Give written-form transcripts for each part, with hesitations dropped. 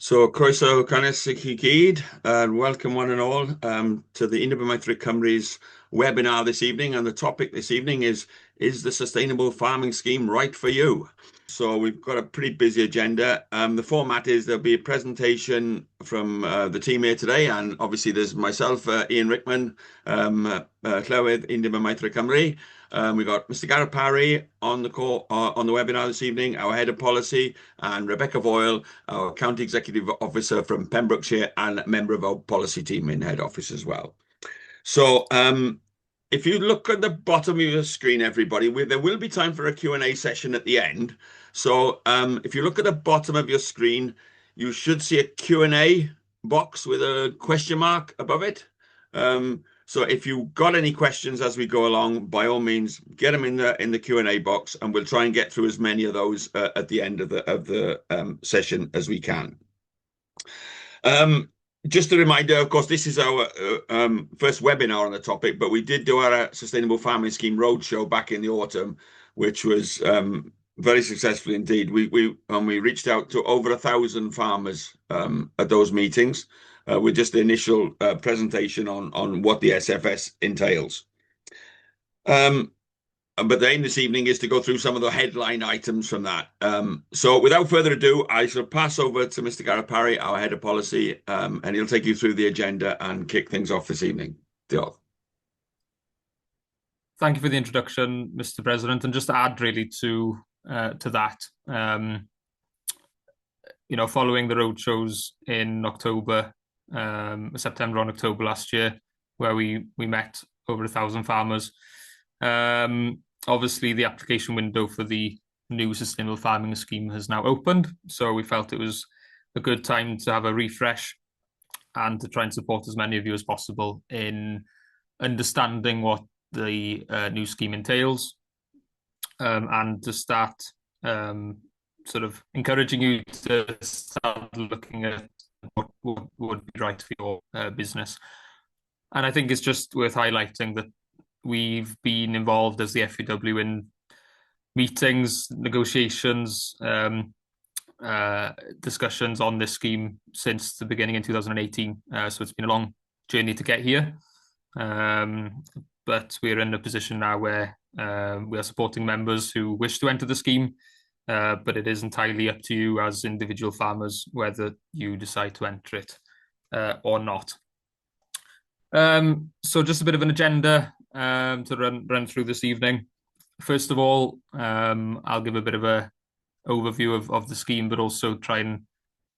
So, croeso canes I chi gyd, and welcome one and all to the Undeb Cymru's webinar this evening. And the topic this evening is the Sustainable Farming Scheme right for you? So we've got a pretty busy agenda. The format is there'll be a presentation from the team here today, and obviously there's myself, Ian Rickman, Llywydd Undeb Cymru. We've got Mr. Gareth Parry on the call on the webinar this evening, our head of policy, and Rebecca Boyle, our county executive officer from Pembrokeshire and member of our policy team in head office as well. So if you look at the bottom of your screen, everybody, there will be time for a Q&A session at the end. So if you look at the bottom of your screen, you should see a Q&A box with a question mark above it. So if you've got any questions as we go along, by all means, get them in the Q&A box, and we'll try and get through as many of those at the end of the session as we can. Just a reminder, of course, this is our first webinar on the topic, but we did do our Sustainable Farming Scheme Roadshow back in the autumn, which was very successful indeed. We reached out to over 1,000 farmers at those meetings with just the initial presentation on what the SFS entails. But the aim this evening is to go through some of the headline items from that. So without further ado, I shall pass over to Mr. Gareth Parry, our head of policy, and he'll take you through the agenda and kick things off this evening. Diolch. Thank you for the introduction, Mr. President, and just to add really to that, following the roadshows in September and October last year, where we met over 1,000 farmers. Obviously, the application window for the new Sustainable Farming Scheme has now opened, so we felt it was a good time to have a refresh and to try and support as many of you as possible in understanding what the new scheme entails, and to start sort of encouraging you to start looking at what would be right for your business. And I think it's just worth highlighting that we've been involved as the FUW in meetings, negotiations, discussions on this scheme since the beginning in 2018. So it's been a long journey to get here. But we're in a position now where we are supporting members who wish to enter the scheme, but it is entirely up to you as individual farmers whether you decide to enter it or not. So just a bit of an agenda to run through this evening. First of all, I'll give a bit of an overview of the scheme, but also try and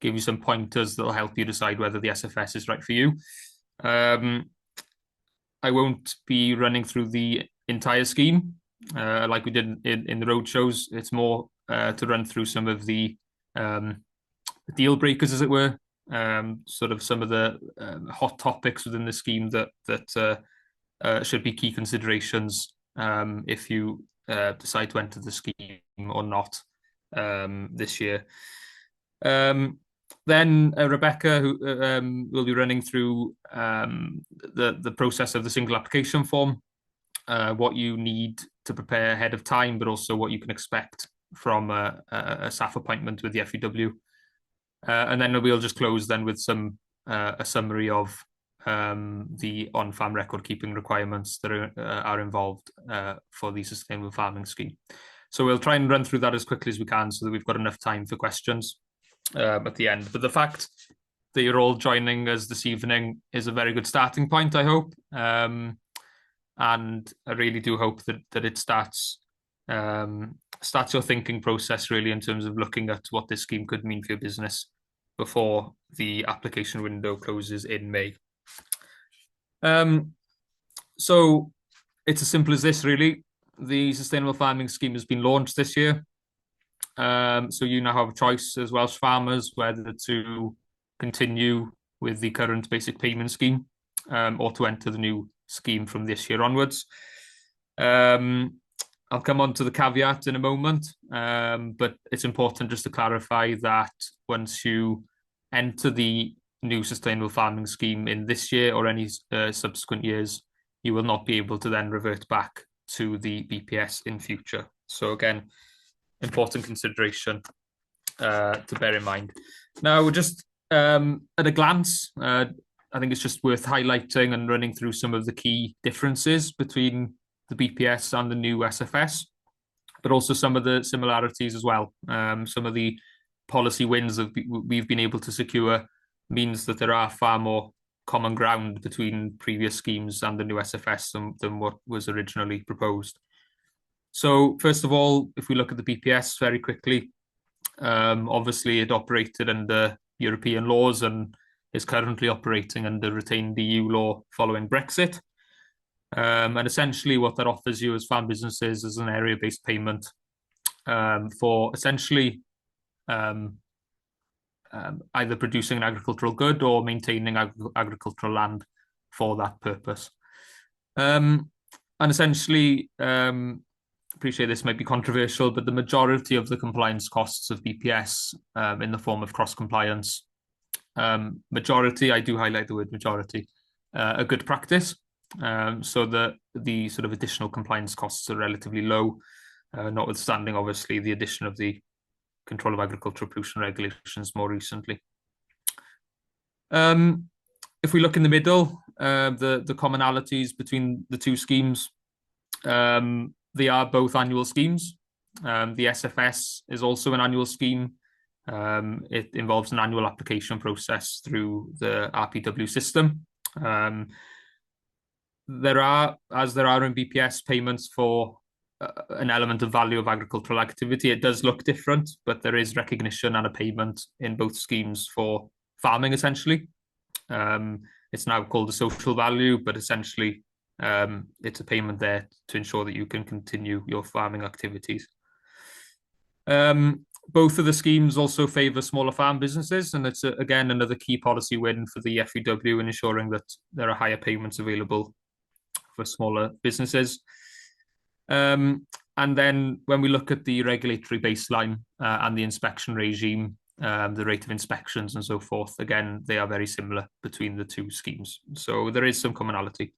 give you some pointers that will help you decide whether the SFS is right for you. I won't be running through the entire scheme like we did in the roadshows. It's more to run through some of the deal breakers, as it were, sort of some of the hot topics within the scheme that should be key considerations if you decide to enter the scheme or not this year. Then Rebecca, who will be running through the process of the single application form, what you need to prepare ahead of time, but also what you can expect from a staff appointment with the FUW. And then we'll just close then with a summary of the on-farm record keeping requirements that are involved for the Sustainable Farming Scheme. So we'll try and run through that as quickly as we can so that we've got enough time for questions at the end. But the fact that you're all joining us this evening is a very good starting point, I hope. And I really do hope that it starts your thinking process really in terms of looking at what this scheme could mean for your business before the application window closes in May. So it's as simple as this, really. The Sustainable Farming Scheme has been launched this year. So you now have a choice as Welsh farmers whether to continue with the current basic payment scheme or to enter the new scheme from this year onwards. I'll come on to the caveat in a moment, but it's important just to clarify that once you enter the new Sustainable Farming Scheme in this year or any subsequent years, you will not be able to then revert back to the BPS in future. So again, important consideration to bear in mind. Now, just At a glance, I think it's just worth highlighting and running through some of the key differences between the BPS and the new SFS, but also some of the similarities as well. Some of the policy wins that we've been able to secure means that there are far more common ground between previous schemes and the new SFS than what was originally proposed. So first of all, if we look at the BPS very quickly, obviously it operated under European laws and is currently operating under retained EU law following Brexit. And essentially what that offers you as farm businesses is an area-based payment for essentially either producing an agricultural good or maintaining agricultural land for that purpose. And essentially, appreciate this might be controversial, but the majority of the compliance costs of BPS in the form of cross-compliance, majority, I do highlight the word majority, a good practice. So the sort of additional compliance costs are relatively low, notwithstanding obviously the addition of the control of agricultural pollution regulations more recently. If we look in the middle, the commonalities between the two schemes, they are both annual schemes. The SFS is also an annual scheme. It involves an annual application process through the RPW system. There are, as there are in BPS, payments for an element of value of agricultural activity. It does look different, but there is recognition and a payment in both schemes for farming, essentially. It's now called a social value, but essentially it's a payment there to ensure that you can continue your farming activities. Both of the schemes also favour smaller farm businesses, and it's, again, another key policy win for the FUW in ensuring that there are higher payments available for smaller businesses. And then when we look at the regulatory baseline and the inspection regime, the rate of inspections and so forth, again, they are very similar between the two schemes. So there is some commonality.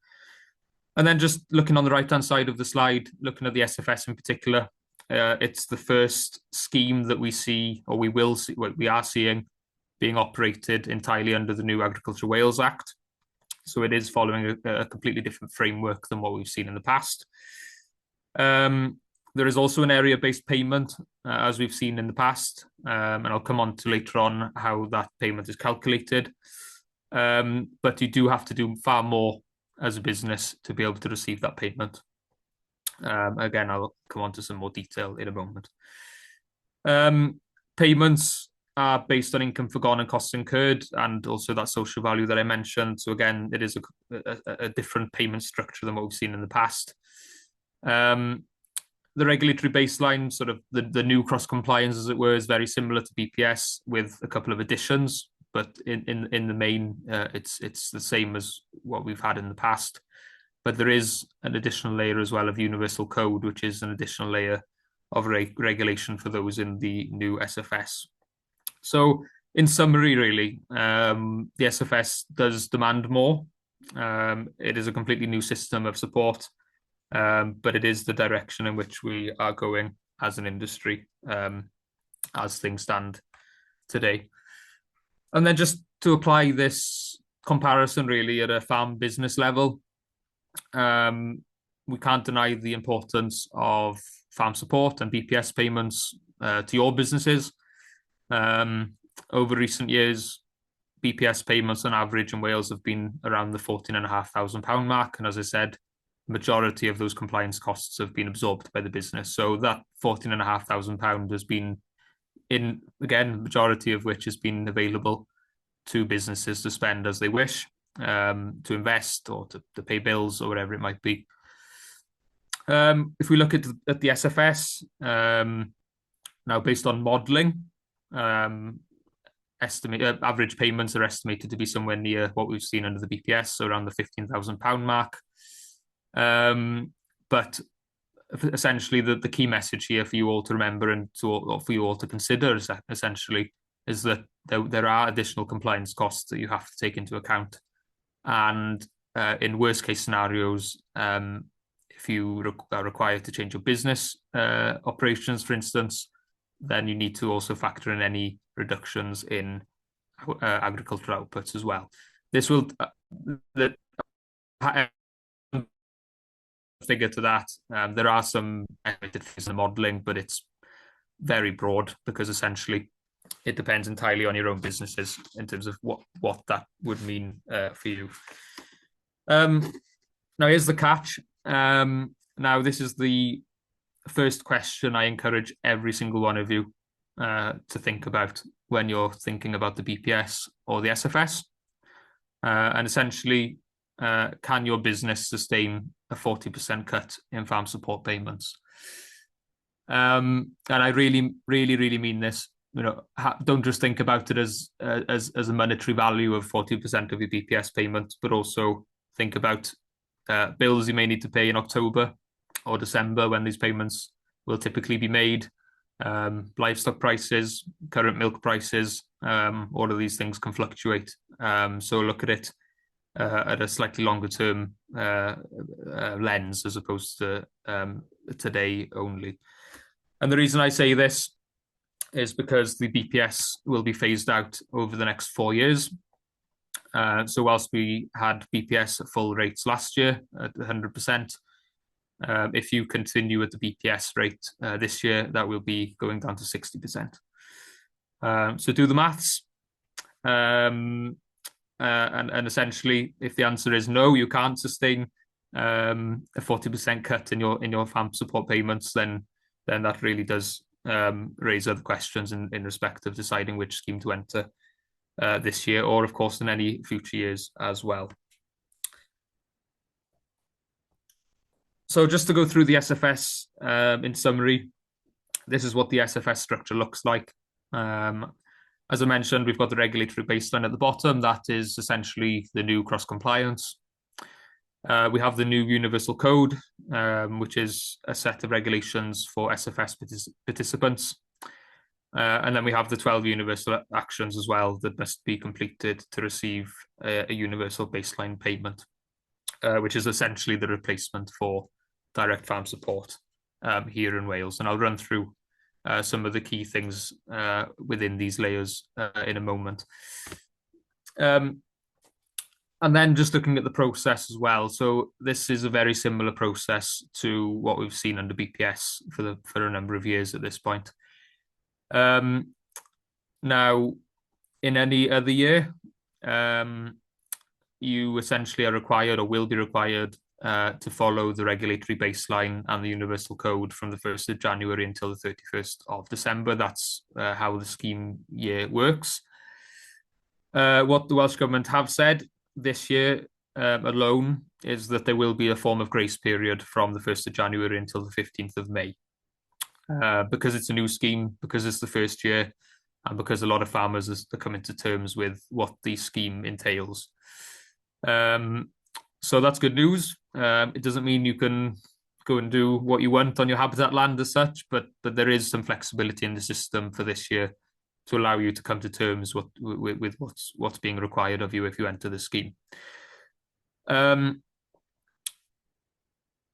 And then just looking on the right-hand side of the slide, looking at the SFS in particular, it's the first scheme that we see, or we will see, what we are seeing being operated entirely under the new Agriculture Wales Act. So it is following a completely different framework than what we've seen in the past. There is also an area-based payment, as we've seen in the past, and I'll come on to later on how that payment is calculated. But you do have to do far more as a business to be able to receive that payment. Again, I'll come on to some more detail in a moment. Payments are based on income forgone and costs incurred, and also that social value that I mentioned. So again, it is a different payment structure than what we've seen in the past. The regulatory baseline, sort of the new cross-compliance, as it were, is very similar to BPS with a couple of additions, but in the main, it's the same as what we've had in the past. But there is an additional layer as well of universal code, which is an additional layer of regulation for those in the new SFS. So in summary, really, the SFS does demand more. It is a completely new system of support, but it is the direction in which we are going as an industry, as things stand today. And then just to apply this comparison really at a farm business level, we can't deny the importance of farm support and BPS payments to your businesses. Over recent years, BPS payments on average in Wales have been around the £14,500 mark. And as I said, the majority of those compliance costs have been absorbed by the business. So that £14,500 has been in, again, majority of which has been available to businesses to spend as they wish, to invest or to pay bills or whatever it might be. If we look at the SFS, now based on modelling, average payments are estimated to be somewhere near what we've seen under the BPS, so around the £15,000 mark. But essentially, the key message here for you all to remember and for you all to consider is that there are additional compliance costs that you have to take into account. And in worst case scenarios, if you are required to change your business operations, for instance, then you need to also factor in any reductions in agricultural outputs as well. This will the figure to that. There are some estimated figures in the modelling, but it's very broad because essentially it depends entirely on your own businesses in terms of what that would mean for you. Now here's the catch. Now this is the first question I encourage every single one of you to think about when you're thinking about the BPS or the SFS. And essentially, can your business sustain a 40% cut in farm support payments? And I really mean this. Don't just think about it as a monetary value of 40% of your BPS payment, but also think about bills you may need to pay in October or December when these payments will typically be made. Livestock prices, current milk prices, all of these things can fluctuate. So look at it at a slightly longer term lens as opposed to today only. And the reason I say this is because the BPS will be phased out over the next 4 years. So whilst we had BPS at full rates last year at 100%, if you continue at the BPS rate this year, that will be going down to 60%. So do the maths. And essentially, if the answer is no, you can't sustain a 40% cut in your farm support payments, then that really does raise other questions in respect of deciding which scheme to enter this year, or of course in any future years as well. So just to go through the SFS in summary, this is what the SFS structure looks like. As I mentioned, we've got the regulatory baseline at the bottom. That is essentially the new cross-compliance. We have the new universal code, which is a set of regulations for SFS participants. And then we have the 12 universal actions as well that must be completed to receive a universal baseline payment, which is essentially the replacement for direct farm support here in Wales. And I'll run through some of the key things within these layers in a moment. And then just looking at the process as well. So this is a very similar process to what we've seen under BPS for a number of years at this point. Now, in any other year, you essentially are required or will be required to follow the regulatory baseline and the universal code from the 1st of January until the 31st of December. That's how the scheme year works. What the Welsh Government have said this year alone is that there will be a form of grace period from the 1st of January until the 15th of May. Because it's a new scheme, because it's the first year, and because a lot of farmers are coming to terms with what the scheme entails. So that's good news. It doesn't mean you can go and do what you want on your habitat land as such, but there is some flexibility in the system for this year to allow you to come to terms with what's being required of you if you enter the scheme.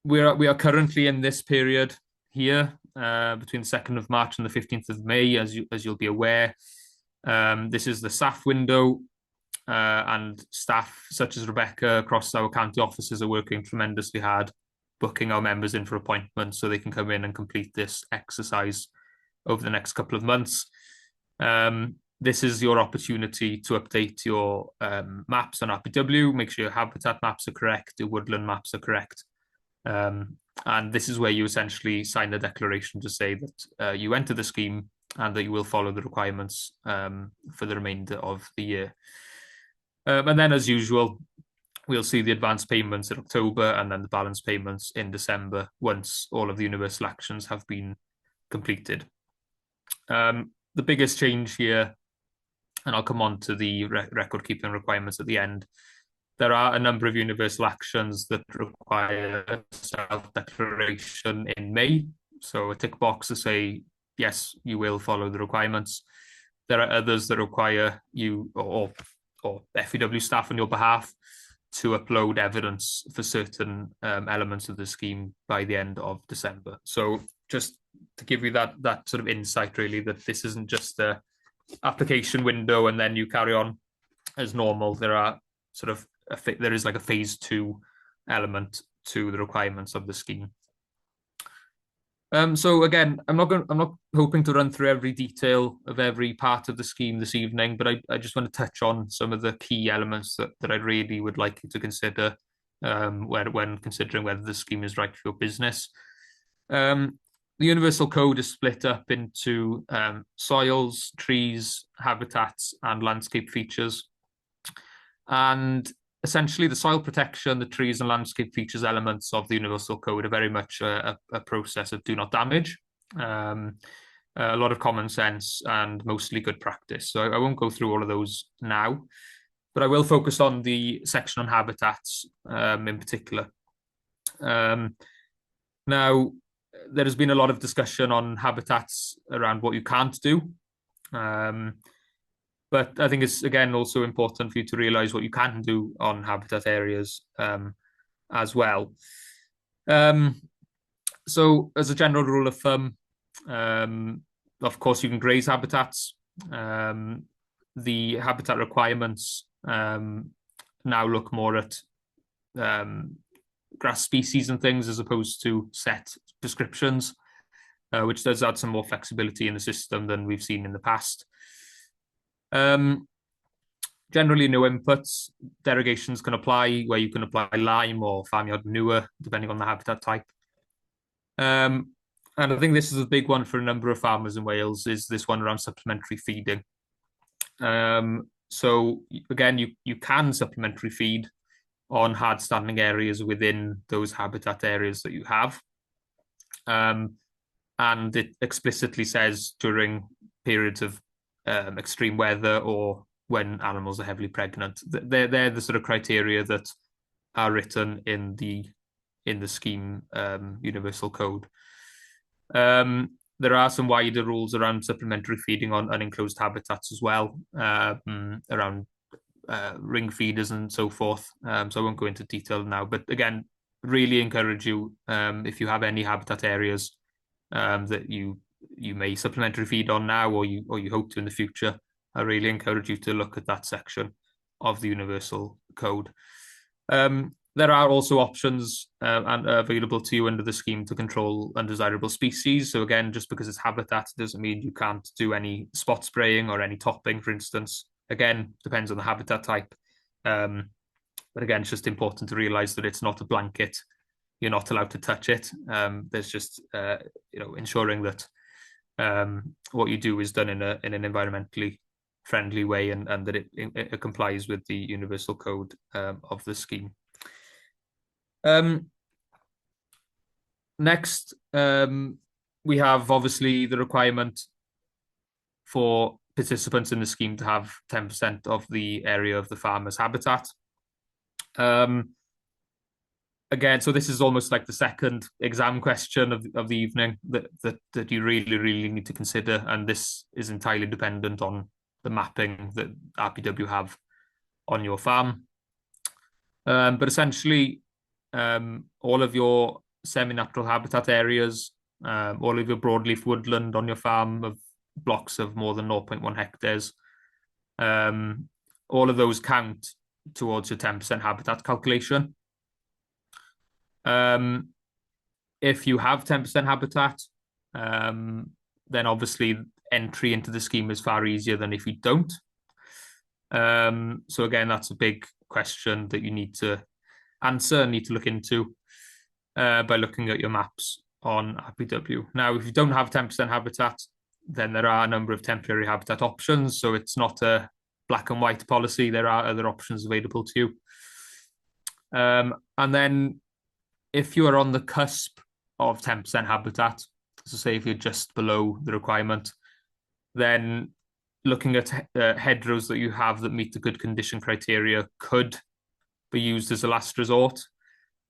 We are currently in this period here between the 2nd of March and the 15th of May, as you'll be aware. This is the SAF window. And staff such as Rebecca across our county offices are working tremendously hard, booking our members in for appointments so they can come in and complete this exercise over the next couple of months. This is your opportunity to update your maps on RPW, make sure your habitat maps are correct, your woodland maps are correct. And this is where you essentially sign a declaration to say that you enter the scheme and that you will follow the requirements for the remainder of the year. And then, as usual, we'll see the advance payments in October and then the balance payments in December once all of the universal actions have been completed. The biggest change here, and I'll come on to the record-keeping requirements at the end, there are a number of universal actions that require self-declaration in May. So a tick box to say, yes, you will follow the requirements. There are others that require you or FUW staff on your behalf to upload evidence for certain elements of the scheme by the end of December. So just to give you that sort of insight, really, that this isn't just a application window and then you carry on as normal. There are sort of there is like a phase 2 element to the requirements of the scheme. So again, I'm not hoping to run through every detail of every part of the scheme this evening, but I just want to touch on some of the key elements that I really would like you to consider when considering whether the scheme is right for your business. The Universal Code is split up into soils, trees, habitats, and landscape features. And essentially, the soil protection, the trees and landscape features elements of the Universal Code are very much a process of do not damage. A lot of common sense and mostly good practice. So I won't go through all of those now, but I will focus on the section on habitats in particular. Now, there has been a lot of discussion on habitats around what you can't do. But I think it's, again, also important for you to realise what you can do on habitat areas as well. So as a general rule of thumb, of course, you can graze habitats. The habitat requirements now look more at grass species and things as opposed to set prescriptions, which does add some more flexibility in the system than we've seen in the past. Generally, no inputs. Derogations can apply where you can apply lime or farmyard manure, depending on the habitat type. And I think this is a big one for a number of farmers in Wales, is this one around supplementary feeding. So again, you can supplementary feed on hard standing areas within those habitat areas that you have. And it explicitly says during periods of extreme weather or when animals are heavily pregnant. They're the sort of criteria that are written in the scheme Universal Code. There are some wider rules around supplementary feeding on unenclosed habitats as well, around ring feeders and so forth. So I won't go into detail now, but again, really encourage you, if you have any habitat areas that you may supplementary feed on now or you hope to in the future, I really encourage you to look at that section of the Universal Code. There are also options available to you under the scheme to control undesirable species. So again, just because it's habitat doesn't mean you can't do any spot spraying or any topping, for instance. Again, depends on the habitat type. But again, it's just important to realise that it's not a blanket. You're not allowed to touch it. There's just ensuring that what you do is done in an environmentally friendly way and that it complies with the Universal Code of the scheme. Next, we have obviously the requirement for participants in the scheme to have 10% of the area of the farmer's habitat. Again, so this is almost like the second exam question of the evening that you really need to consider, and this is entirely dependent on the mapping that RPW have on your farm. But essentially, all of your semi-natural habitat areas, all of your broadleaf woodland on your farm of blocks of more than 0.1 hectares, all of those count towards your 10% habitat calculation. If you have 10% habitat, then obviously entry into the scheme is far easier than if you don't. So again, that's a big question that you need to answer, need to look into by looking at your maps on RPW. Now, if you don't have 10% habitat, then there are a number of temporary habitat options. So it's not a black and white policy. There are other options available to you. And then if you are on the cusp of 10% habitat, so say if you're just below the requirement, then looking at hedgerows that you have that meet the good condition criteria could be used as a last resort.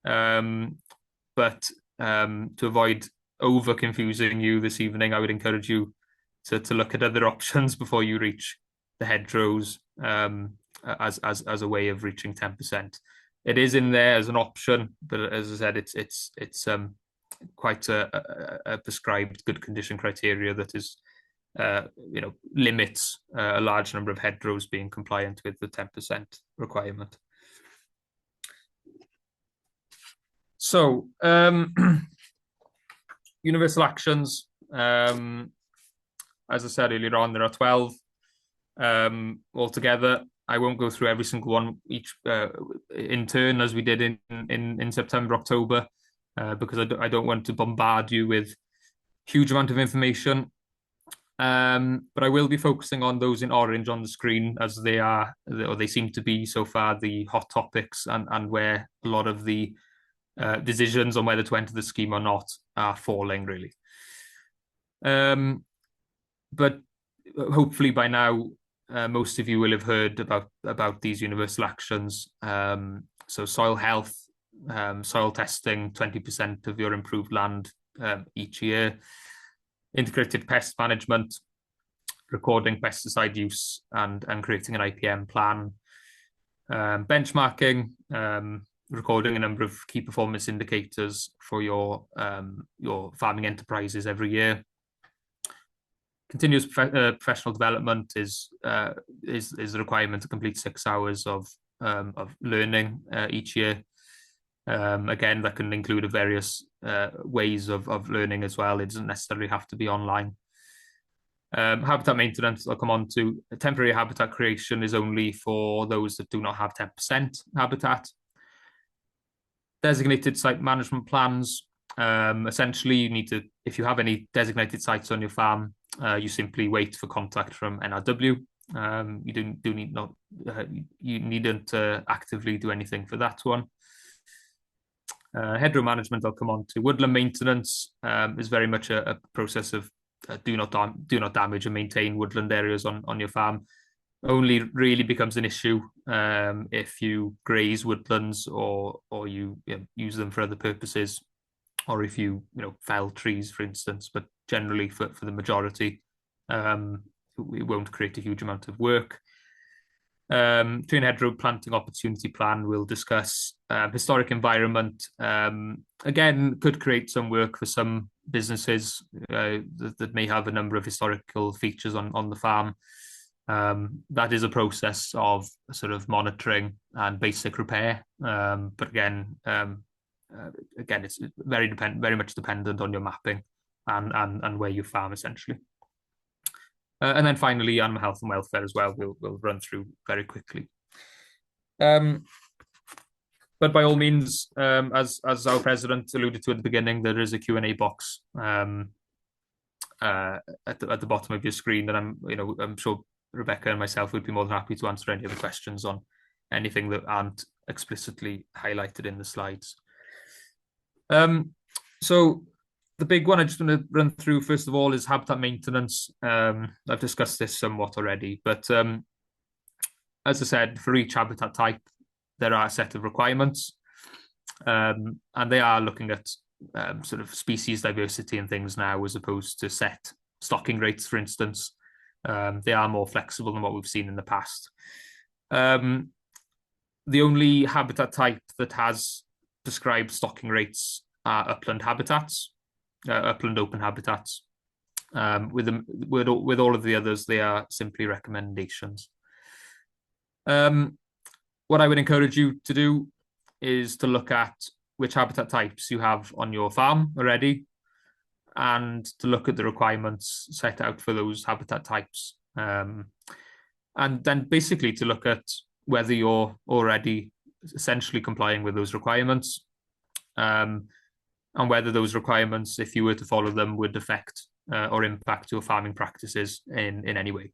But to avoid over confusing you this evening, I would encourage you to look at other options before you reach the hedgerows as a way of reaching 10%. It is in there as an option, but as I said, it's quite a prescribed good condition criteria that is limits a large number of hedgerows being compliant with the 10% requirement. So, universal actions, as I said earlier on, there are 12 altogether. I won't go through every single one each in turn as we did in September, October, because I don't want to bombard you with huge amount of information. But I will be focusing on those in orange on the screen, as they are, or they seem to be so far, the hot topics and where a lot of the decisions on whether to enter the scheme or not are falling, really. But hopefully by now, most of you will have heard about these universal actions. So soil health, soil testing, 20% of your improved land each year, integrated pest management, recording pesticide use and creating an IPM plan, benchmarking, recording a number of key performance indicators for your farming enterprises every year. Continuous professional development is the requirement to complete 6 hours of learning each year. Again, that can include various ways of learning as well. It doesn't necessarily have to be online. Habitat maintenance, I'll come on to. Temporary habitat creation is only for those that do not have 10% habitat. Designated site management plans. Essentially, you need to, if you have any designated sites on your farm, you simply wait for contact from NRW. You needn't actively do anything for that one. Hedgerow management, I'll come on to. Woodland maintenance is very much a process of do not damage and maintain woodland areas on your farm. Only really becomes an issue if you graze woodlands or you use them for other purposes, or if you fell trees, for instance. But generally, for the majority, it won't create a huge amount of work. Tree and hedgerow planting opportunity plan, we'll discuss. Historic environment, again, could create some work for some businesses that may have a number of historical features on the farm. That is a process of sort of monitoring and basic repair. But again, it's very much dependent on your mapping and where you farm, essentially. And then finally, animal health and welfare as well, we'll run through very quickly. But by all means, as our president alluded to at the beginning, there is a Q&A box at the bottom of your screen, and I'm sure Rebecca and myself would be more than happy to answer any other questions on anything that aren't explicitly highlighted in the slides. So the big one I just want to run through, first of all, is habitat maintenance. I've discussed this somewhat already, but as I said, for each habitat type, there are a set of requirements, and they are looking at sort of species diversity and things now, as opposed to set stocking rates, for instance. They are more flexible than what we've seen in the past. The only habitat type that has prescribed stocking rates are upland habitats, upland open habitats. With all of the others, they are simply recommendations. What I would encourage you to do is to look at which habitat types you have on your farm already, and to look at the requirements set out for those habitat types. And then basically to look at whether you're already essentially complying with those requirements, and whether those requirements, if you were to follow them, would affect or impact your farming practices in any way.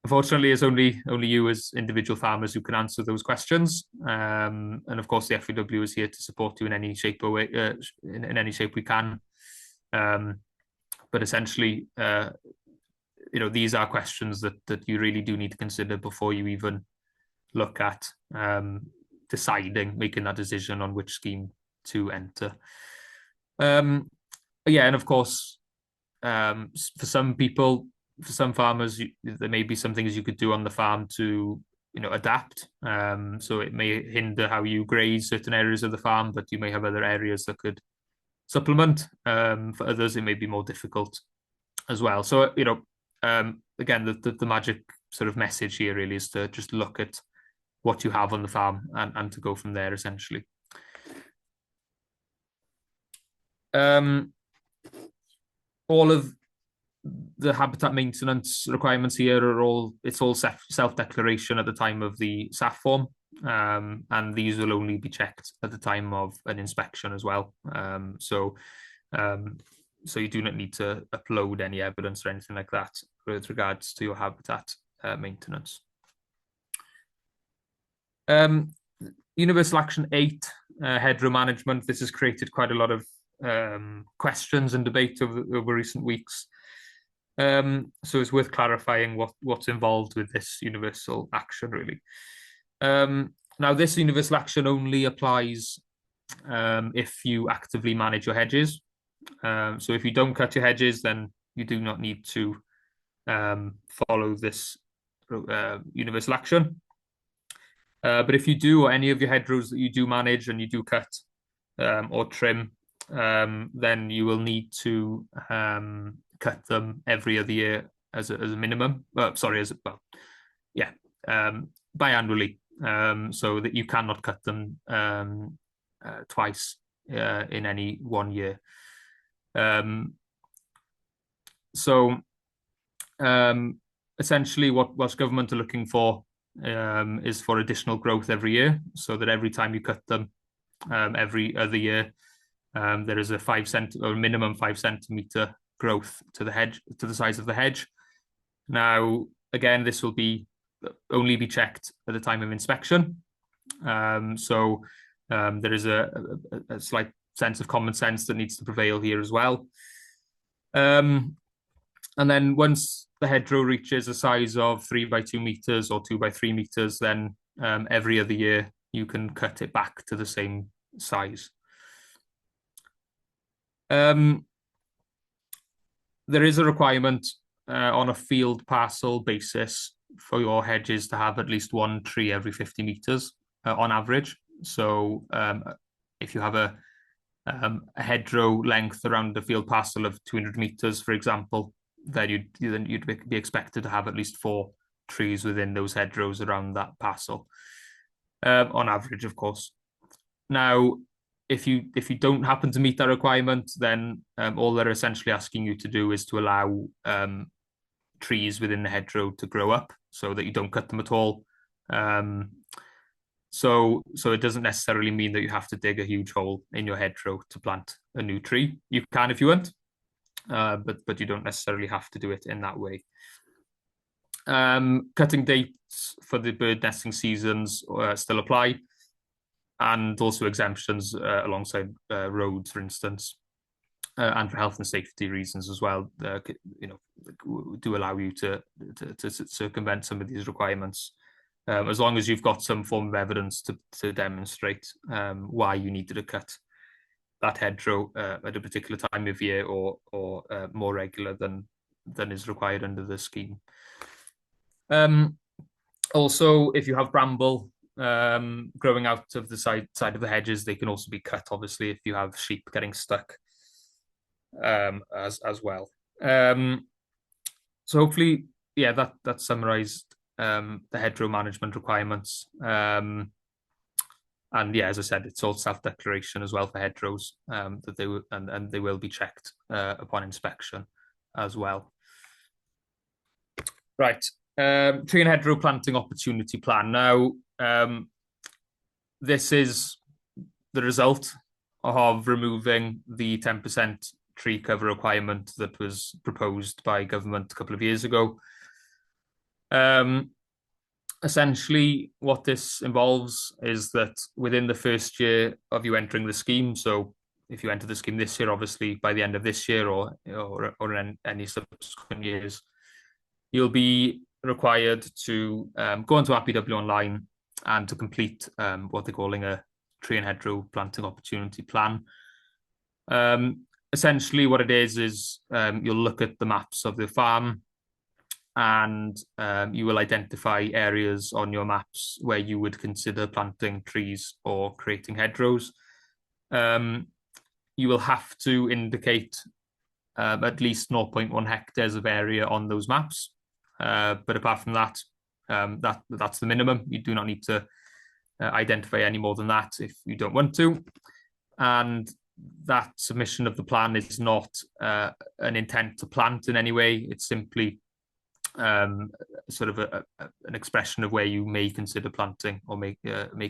Unfortunately, it's only you as individual farmers who can answer those questions. And of course, the FUW is here to support you in any shape or way, in any shape we can. But essentially, these are questions that you really do need to consider before you even look at making that decision on which scheme to enter. And of course, for some people, for some farmers, there may be some things you could do on the farm to adapt. So it may hinder how you graze certain areas of the farm, but you may have other areas that could supplement. For others, it may be more difficult as well. So, again, the magic sort of message here really is to just look at what you have on the farm and to go from there, essentially. All of the habitat maintenance requirements here are it's all self-declaration at the time of the SAF form, and these will only be checked at the time of an inspection as well. So you do not need to upload any evidence or anything like that with regards to your habitat maintenance. Universal Action 8, hedgerow management. This has created quite a lot of questions and debate over recent weeks. So it's worth clarifying what's involved with this universal action, really. Now, this universal action only applies if you actively manage your hedges. So if you don't cut your hedges, then you do not need to follow this universal action. But if you do, or any of your hedgerows that you do manage and you do cut or trim, then you will need to cut them every other year as a minimum. Biannually, so that you cannot cut them twice in any 1 year. Essentially, what government are looking for is for additional growth every year, so that every time you cut them every other year, there is a minimum 5 centimeter growth to the hedge, to the size of the hedge. Now, again, this will only be checked at the time of inspection. There is a slight sense of common sense that needs to prevail here as well. And then once the hedgerow reaches a size of 3 by 2 meters or 2 by 3 meters, then every other year you can cut it back to the same size. There is a requirement on a field parcel basis for your hedges to have at least one tree every 50 meters on average. So if you have a hedgerow length around a field parcel of 200 meters, for example, then you'd be expected to have at least 4 trees within those hedgerows around that parcel, on average, of course. Now, if you don't happen to meet that requirement, then all they're essentially asking you to do is to allow trees within the hedgerow to grow up, so that you don't cut them at all. So it doesn't necessarily mean that you have to dig a huge hole in your hedgerow to plant a new tree. You can if you want, but you don't necessarily have to do it in that way. Cutting dates for the bird nesting seasons still apply, and also exemptions alongside roads, for instance, and for health and safety reasons as well. Do allow you to circumvent some of these requirements, as long as you've got some form of evidence to demonstrate why you needed to cut that hedgerow at a particular time of year or more regular than is required under the scheme. Also, if you have bramble growing out of the side of the hedges, they can also be cut, obviously, if you have sheep getting stuck as well. So hopefully, yeah, that summarised the hedgerow management requirements. And yeah, as I said, it's all self-declaration as well for hedgerows, that they will be checked upon inspection as well. Right, tree and hedgerow planting opportunity plan. Now, this is the result of removing the 10% tree cover requirement that was proposed by government a couple of years ago. Essentially, what this involves is that within the first year of you entering the scheme, so if you enter the scheme this year, obviously by the end of this year or in any subsequent years, you'll be required to go onto FUW online and to complete what they're calling a tree and hedgerow planting opportunity plan. Essentially, what it is you'll look at the maps of the farm, and you will identify areas on your maps where you would consider planting trees or creating hedgerows. you will have to indicate at least 0.1 hectares of area on those maps. But apart from that, that's the minimum. You do not need to identify any more than that if you don't want to. And that submission of the plan is not an intent to plant in any way. It's simply sort of an expression of where you may consider planting or may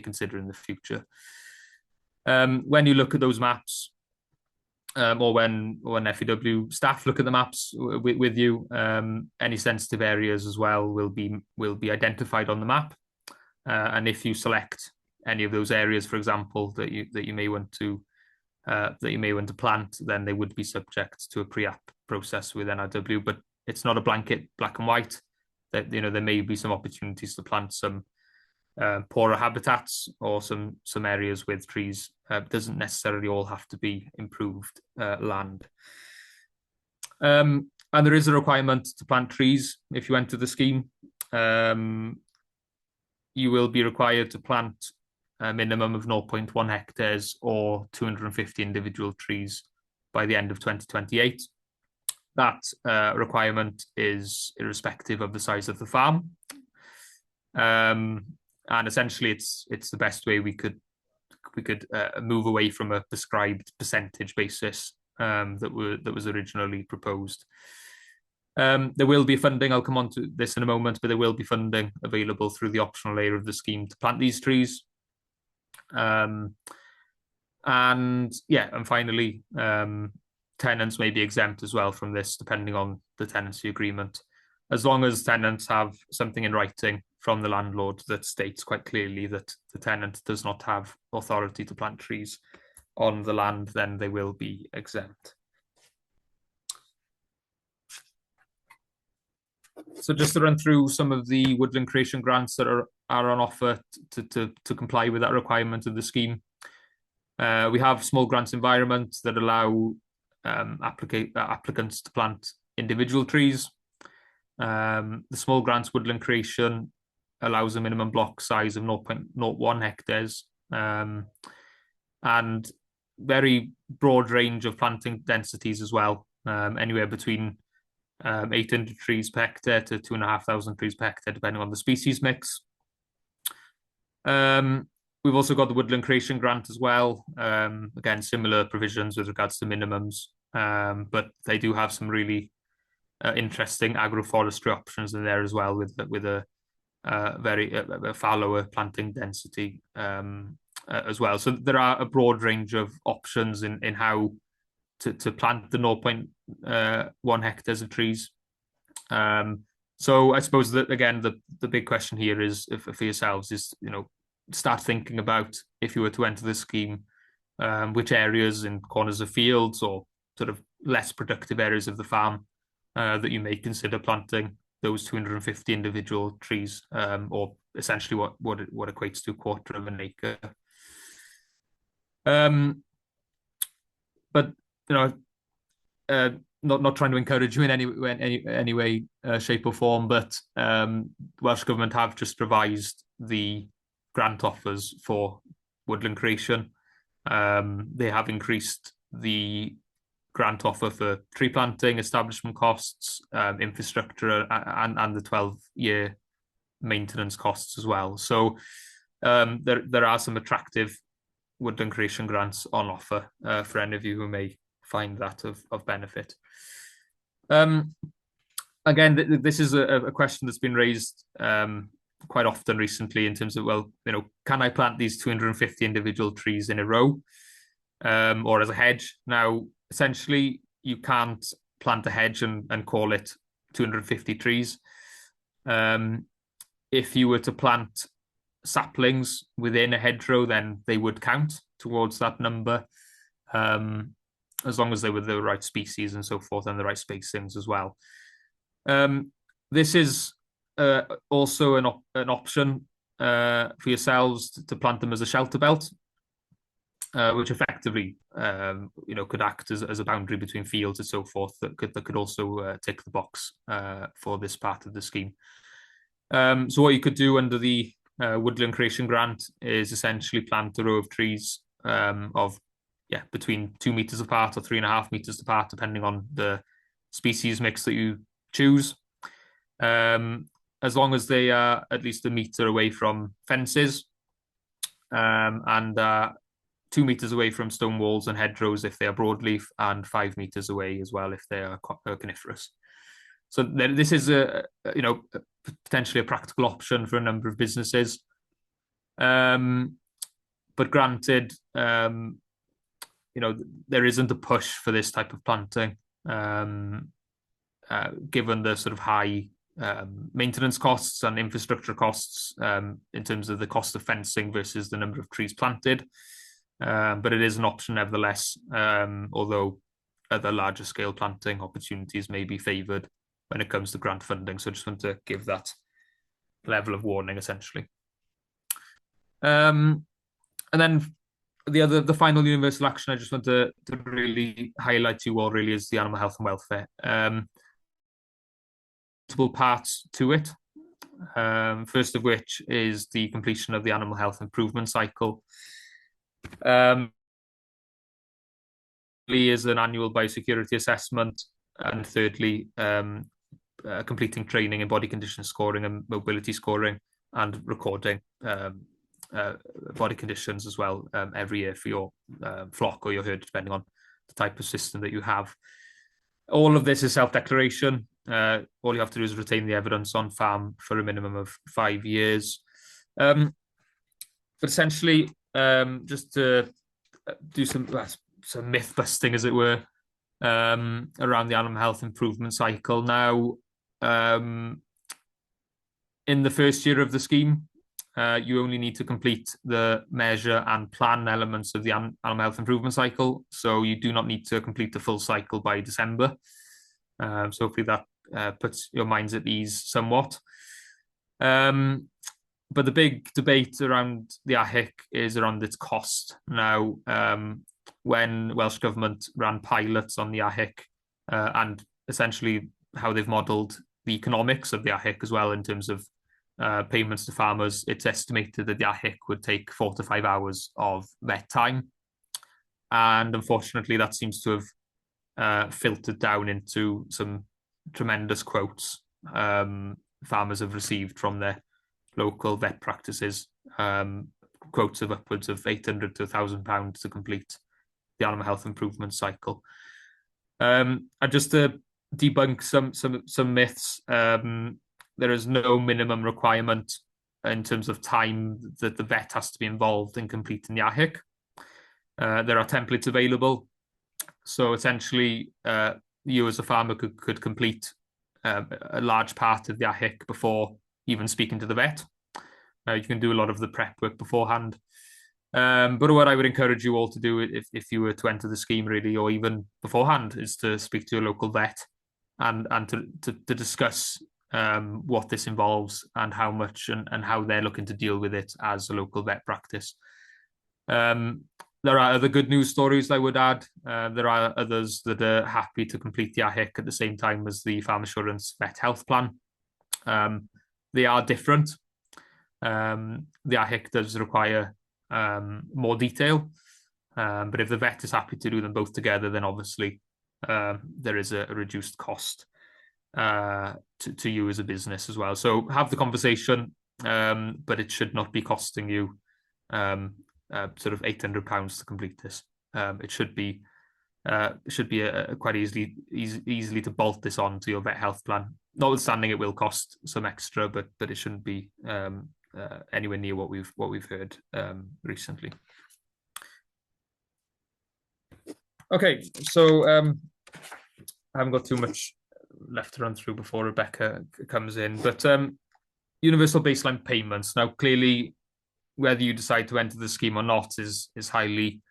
consider in the future. When you look at those maps, or when FUW staff look at the maps with you, any sensitive areas as well will be identified on the map. And if you select any of those areas, for example, that you may want to plant, then they would be subject to a pre-app process with NRW. But it's not a blanket black and white. That there may be some opportunities to plant some poorer habitats or some areas with trees. Doesn't necessarily all have to be improved land. And there is a requirement to plant trees if you enter the scheme. You will be required to plant a minimum of 0.1 hectares or 250 individual trees by the end of 2028. That requirement is irrespective of the size of the farm. And essentially, it's the best way we could move away from a prescribed percentage basis that was originally proposed. There will be funding. I'll come on to this in a moment, but there will be funding available through the optional layer of the scheme to plant these trees. And finally, tenants may be exempt as well from this, depending on the tenancy agreement, as long as tenants have something in writing from the landlord that states quite clearly that the tenant does not have authority to plant trees on the land, then they will be exempt. So just to run through some of the woodland creation grants that are on offer to comply with that requirement of the scheme. We have small grants environment that allow applicants to plant individual trees. The small grants woodland creation allows a minimum block size of 0.01 hectares and very broad range of planting densities as well, anywhere between 800 trees per hectare to 2,500 trees per hectare, depending on the species mix. We've also got the woodland creation grant as well. Again, similar provisions with regards to minimums, but they do have some really interesting agroforestry options in there as well, with a far lower planting density as well. So there are a broad range of options in how to plant the 0.1 hectares of trees. So I suppose that, again, the big question here is, for yourselves, is start thinking about, if you were to enter the scheme, which areas in corners of fields or sort of less productive areas of the farm that you may consider planting those 250 individual trees, or essentially what equates to a quarter of an acre. But not trying to encourage you in any way, shape or form, but Welsh Government have just revised the grant offers for woodland creation. They have increased the grant offer for tree planting, establishment costs, infrastructure, and the 12-year maintenance costs as well. So there are some attractive woodland creation grants on offer for any of you who may find that of benefit. Again, this is a question that's been raised quite often recently, in terms of, well, can I plant these 250 individual trees in a row or as a hedge? Now, essentially, you can't plant a hedge and call it 250 trees. If you were to plant saplings within a hedgerow, then they would count towards that number, as long as they were the right species and so forth, and the right spacings as well. This is also an option for yourselves to plant them as a shelter belt, which effectively could act as a boundary between fields and so forth, that could also tick the box for this part of the scheme. So what you could do under the woodland creation grant is essentially plant a row of trees of between 2 meters apart or 3.5 meters apart, depending on the species mix that you choose. As long as they are at least a meter away from fences, and 2 meters away from stone walls and hedgerows if they are broadleaf, and 5 meters away as well if they are coniferous. So this is potentially a practical option for a number of businesses. But granted, there isn't a push for this type of planting, given the sort of high maintenance costs and infrastructure costs in terms of the cost of fencing versus the number of trees planted. But it is an option nevertheless, although other larger scale planting opportunities may be favoured when it comes to grant funding. So I just want to give that level of warning, essentially. And then the final universal action I just want to really highlight to you all really is the animal health and welfare. Multiple parts to it. First of which is the completion of the animal health improvement cycle. Is an annual biosecurity assessment, and thirdly, completing training in body condition scoring and mobility scoring, and recording body conditions as well every year for your flock or your herd, depending on the type of system that you have. All of this is self-declaration. All you have to do is retain the evidence on farm for a minimum of 5 years. But essentially, just to do some myth busting, as it were, around the animal health improvement cycle. Now, in the first year of the scheme, you only need to complete the measure and plan elements of the animal health improvement cycle. So you do not need to complete the full cycle by December. So hopefully that puts your minds at ease somewhat. But the big debate around the AHIC is around its cost. Now, when Welsh Government ran pilots on the AHIC and essentially how they've modelled the economics of the AHIC as well in terms of payments to farmers, it's estimated that the AHIC would take 4 to 5 hours of vet time. And unfortunately, that seems to have filtered down into some tremendous quotes farmers have received from their local vet practices, quotes of upwards of £800 to £1,000 to complete the animal health improvement cycle. And just to debunk some myths, there is no minimum requirement in terms of time that the vet has to be involved in completing the AHIC. There are templates available. So essentially, you as a farmer could complete a large part of the AHIC before even speaking to the vet. You can do a lot of the prep work beforehand. But what I would encourage you all to do if you were to enter the scheme really, or even beforehand, is to speak to your local vet and to discuss what this involves and how much and how they're looking to deal with it as a local vet practice. There are other good news stories I would add. There are others that are happy to complete the AHIC at the same time as the Farm Assurance Vet Health Plan. They are different. The AHIC does require more detail, but if the vet is happy to do them both together, then obviously there is a reduced cost to you as a business as well. So have the conversation, but it should not be costing you sort of £800 to complete this. It should be quite easily to bolt this on to your vet health plan. Notwithstanding, it will cost some extra, but it shouldn't be anywhere near what we've heard recently. Okay, so I haven't got too much left to run through before Rebecca comes in, but universal baseline payments. Now, clearly, whether you decide to enter the scheme or not is highly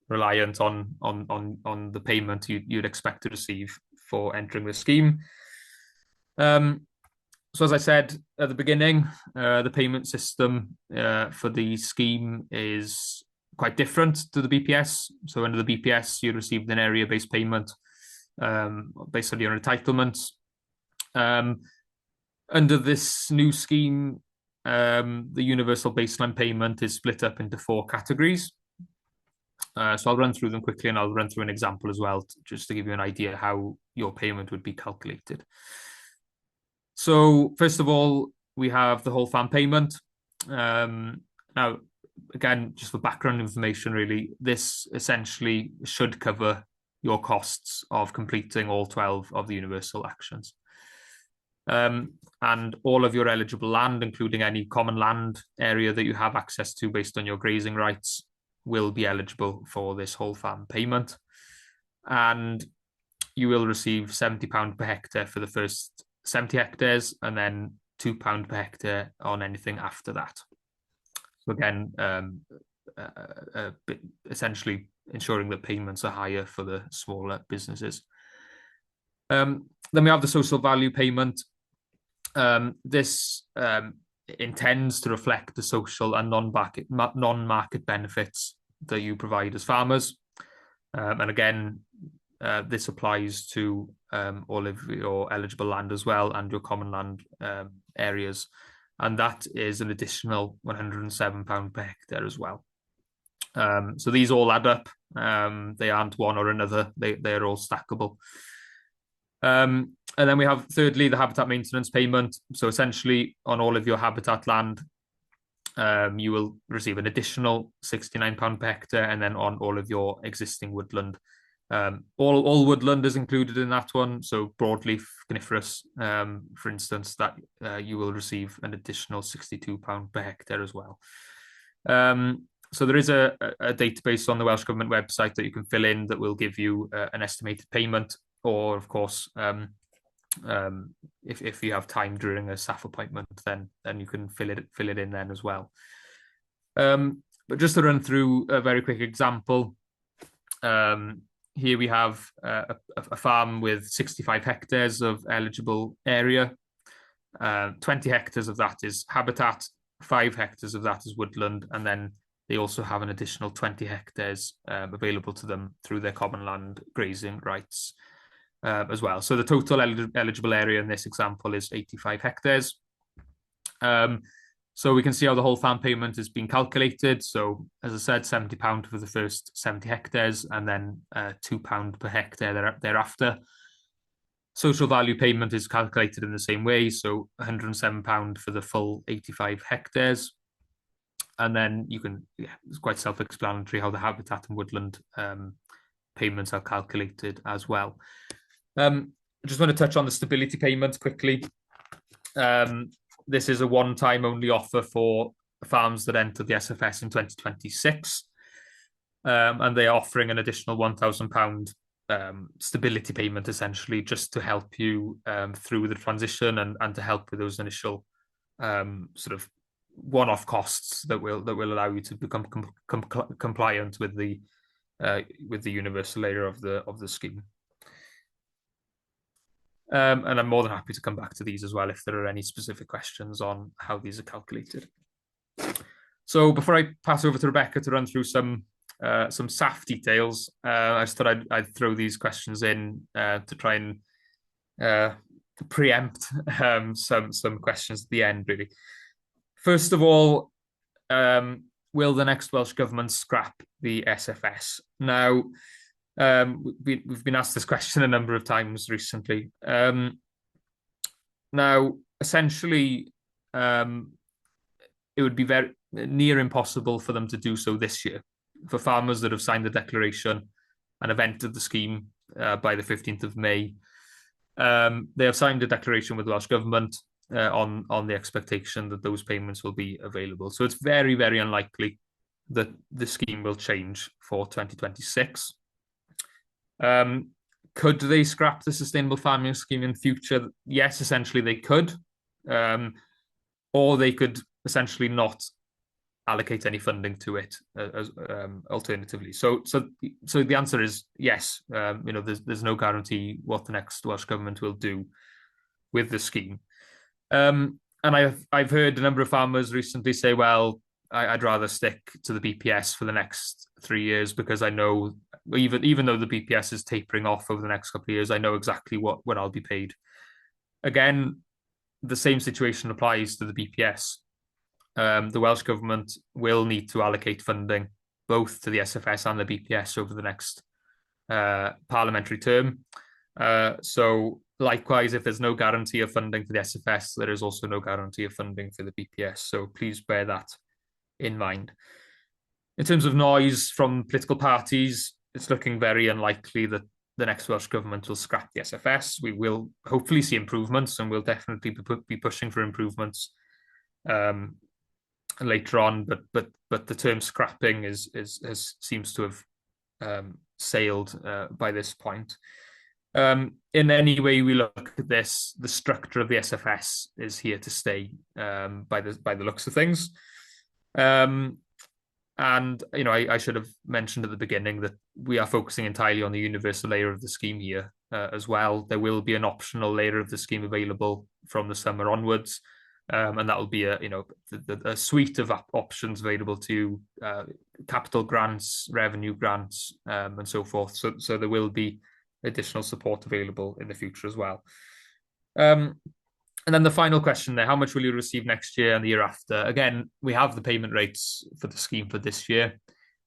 reliant on the payment you'd expect to receive for entering the scheme. So as I said at the beginning, the payment system for the scheme is quite different to the BPS. So under the BPS, you received an area-based payment based on your entitlements. Under this new scheme, the universal baseline payment is split up into 4 categories. So I'll run through them quickly, and I'll run through an example as well, just to give you an idea how your payment would be calculated. So first of all, we have the whole farm payment. Now, again, just for background information, really, this essentially should cover your costs of completing all 12 of the universal actions. And all of your eligible land, including any common land area that you have access to based on your grazing rights, will be eligible for this whole farm payment. And you will receive £70 per hectare for the first 70 hectares, and then £2 per hectare on anything after that. So again, essentially ensuring that payments are higher for the smaller businesses. Then we have the social value payment. This intends to reflect the social and non-market benefits that you provide as farmers. And again, this applies to all of your eligible land as well, and your common land areas. And that is an additional £107 per hectare as well. So these all add up. They aren't one or another. They're all stackable. And then we have, thirdly, the habitat maintenance payment. So essentially, on all of your habitat land, you will receive an additional £69 per hectare, and then on all of your existing woodland. All woodland is included in that one. So broadleaf, coniferous, for instance, that you will receive an additional £62 per hectare as well. So there is a database on the Welsh Government website that you can fill in that will give you an estimated payment, or of course, if you have time during a SAF appointment, then you can fill it in then as well. But just to run through a very quick example, here we have a farm with 65 hectares of eligible area. 20 hectares of that is habitat, 5 hectares of that is woodland, and then they also have an additional 20 hectares available to them through their common land grazing rights as well. So the total eligible area in this example is 85 hectares. So we can see how the whole farm payment is being calculated. So as I said, £70 for the first 70 hectares, and then £2 per hectare thereafter. Social value payment is calculated in the same way. So £107 for the full 85 hectares. And then you can, it's quite self-explanatory how the habitat and woodland payments are calculated as well. I just want to touch on the stability payment quickly. This is a one-time only offer for farms that entered the SFS in 2026. And they are offering an additional £1,000 stability payment, essentially, just to help you through the transition and to help with those initial sort of one-off costs that will allow you to become compliant with the universal layer of the scheme. And I'm more than happy to come back to these as well if there are any specific questions on how these are calculated. So before I pass over to Rebecca to run through some SAF details, I just thought I'd throw these questions in to try and preempt some questions at the end, really. First of all, will the next Welsh Government scrap the SFS? Now, we've been asked this question a number of times recently. Now, essentially, it would be very near impossible for them to do so this year. For farmers that have signed the declaration and have entered the scheme by the 15th of May, they have signed a declaration with the Welsh Government on the expectation that those payments will be available. So it's very, very unlikely that the scheme will change for 2026. Could they scrap the sustainable farming scheme in future? Yes, essentially they could, or they could essentially not allocate any funding to it alternatively. So the answer is yes. There's no guarantee what the next Welsh Government will do with the scheme. And I've heard a number of farmers recently say, well, I'd rather stick to the BPS for the next 3 years because I know even though the BPS is tapering off over the next couple of years, I know exactly what I'll be paid. Again, the same situation applies to the BPS. The Welsh Government will need to allocate funding both to the SFS and the BPS over the next parliamentary term. So likewise, if there's no guarantee of funding for the SFS, there is also no guarantee of funding for the BPS. So please bear that in mind. In terms of noise from political parties, it's looking very unlikely that the next Welsh Government will scrap the SFS. We will hopefully see improvements, and we'll definitely be pushing for improvements later on. But the term scrapping seems to have sailed by this point. In any way we look at this, the structure of the SFS is here to stay by the looks of things. And I should have mentioned at the beginning that we are focusing entirely on the universal layer of the scheme here as well. There will be an optional layer of the scheme available from the summer onwards, and that will be a suite of options available to capital grants, revenue grants, and so forth. So there will be additional support available in the future as well. And then the final question there, how much will you receive next year and the year after? Again, we have the payment rates for the scheme for this year.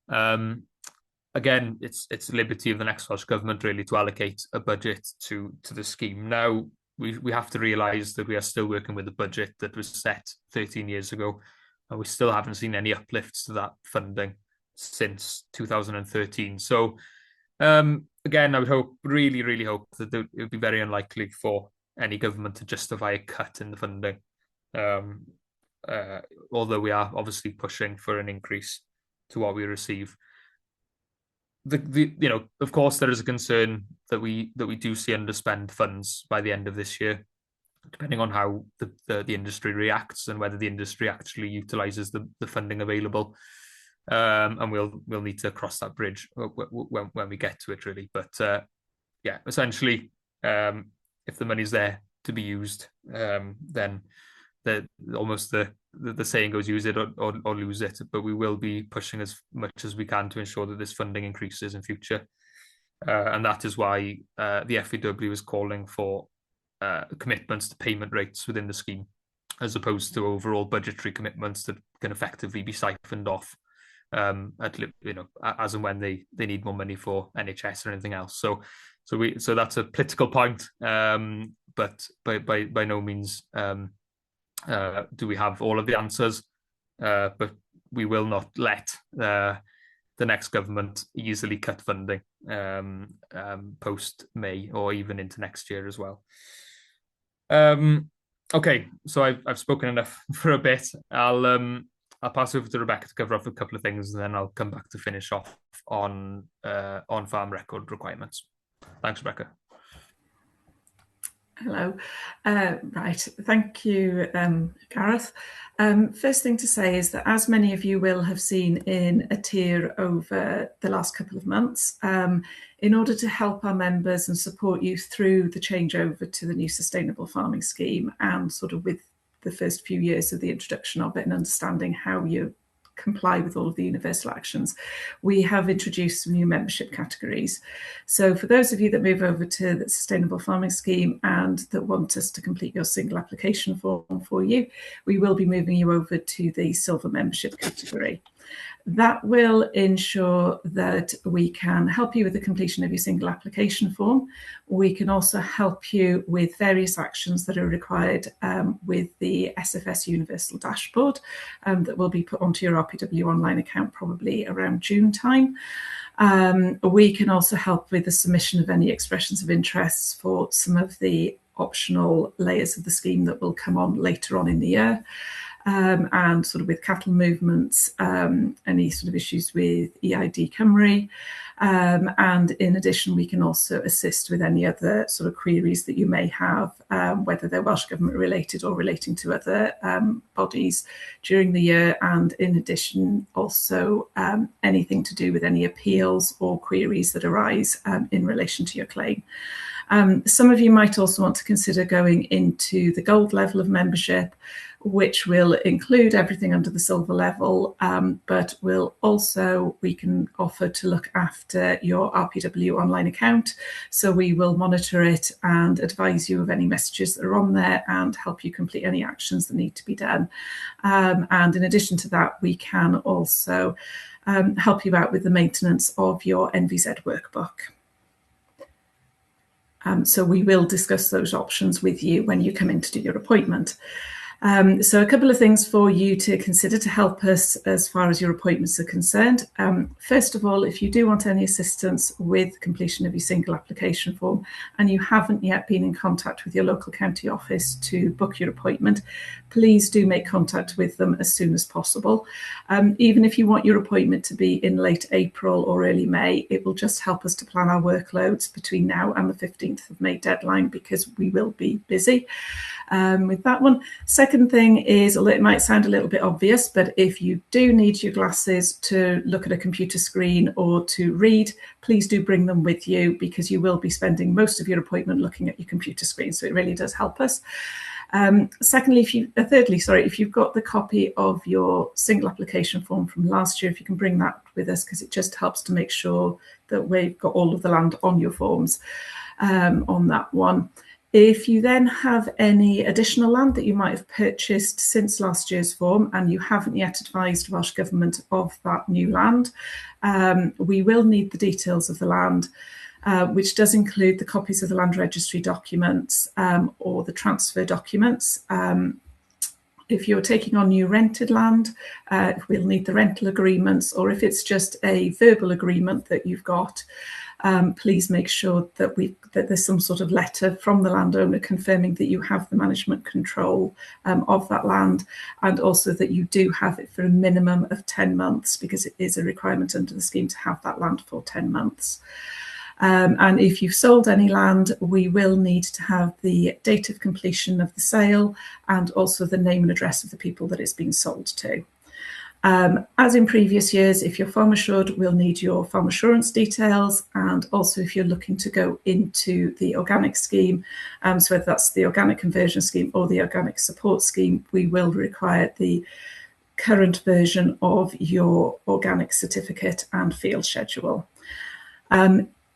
Again, it's the liberty of the next Welsh Government really to allocate a budget to the scheme. Now, we have to realise that we are still working with a budget that was set 13 years ago, and we still haven't seen any uplifts to that funding since 2013. So, again, I would really hope that it would be very unlikely for any government to justify a cut in the funding, although we are obviously pushing for an increase to what we receive. Of course, there is a concern that we do see underspend funds by the end of this year, depending on how the industry reacts and whether the industry actually utilises the funding available. And we'll need to cross that bridge when we get to it, really. But yeah, essentially, if the money's there to be used, then almost the saying goes, use it or lose it. But we will be pushing as much as we can to ensure that this funding increases in future. And that is why the FUW is calling for commitments to payment rates within the scheme, as opposed to overall budgetary commitments that can effectively be siphoned off as and when they need more money for NHS or anything else. So that's a political point, but by no means do we have all of the answers. But we will not let the next government easily cut funding post May or even into next year as well. Okay, so I've spoken enough for a bit. I'll pass over to Rebecca to cover off a couple of things, and then I'll come back to finish off on farm record requirements. Thanks, Rebecca. Hello. Right, thank you, Gareth. First thing to say is that, as many of you will have seen in a tier over the last couple of months, in order to help our members and support you through the changeover to the new sustainable farming scheme, and sort of with the first few years of the introduction of it and understanding how you comply with all of the universal actions, we have introduced some new membership categories. So for those of you that move over to the sustainable farming scheme and that want us to complete your single application form for you, we will be moving you over to the silver membership category. That will ensure that we can help you with the completion of your single application form. We can also help you with various actions that are required with the SFS Universal Dashboard that will be put onto your RPW online account probably around June time. We can also help with the submission of any expressions of interests for some of the optional layers of the scheme that will come on later on in the year. And sort of with cattle movements, any sort of issues with EID Cymru. And in addition, we can also assist with any other sort of queries that you may have, whether they're Welsh Government related or relating to other bodies during the year. And in addition, also anything to do with any appeals or queries that arise in relation to your claim. Some of you might also want to consider going into the gold level of membership, which will include everything under the silver level, but we can offer to look after your RPW online account. So we will monitor it and advise you of any messages that are on there and help you complete any actions that need to be done. And in addition to that, we can also help you out with the maintenance of your NVZ workbook. So we will discuss those options with you when you come in to do your appointment. So a couple of things for you to consider to help us as far as your appointments are concerned. First of all, if you do want any assistance with completion of your single application form and you haven't yet been in contact with your local county office to book your appointment, please do make contact with them as soon as possible. Even if you want your appointment to be in late April or early May, it will just help us to plan our workloads between now and the 15th of May deadline, because we will be busy with that one. Second thing is, although it might sound a little bit obvious, but if you do need your glasses to look at a computer screen or to read, please do bring them with you, because you will be spending most of your appointment looking at your computer screen. So it really does help us. Thirdly, if you've got the copy of your single application form from last year, if you can bring that with us, because it just helps to make sure that we've got all of the land on your forms on that one. If you then have any additional land that you might have purchased since last year's form and you haven't yet advised Welsh Government of that new land, we will need the details of the land, which does include the copies of the land registry documents or the transfer documents. If you're taking on new rented land, we'll need the rental agreements, or if it's just a verbal agreement that you've got, please make sure that there's some sort of letter from the landowner confirming that you have the management control of that land, and also that you do have it for a minimum of 10 months, because it is a requirement under the scheme to have that land for 10 months. And if you've sold any land, we will need to have the date of completion of the sale and also the name and address of the people that it's been sold to. As in previous years, if you're farm assured, we'll need your farm assurance details, and also if you're looking to go into the organic scheme, so whether that's the organic conversion scheme or the organic support scheme, we will require the current version of your organic certificate and field schedule.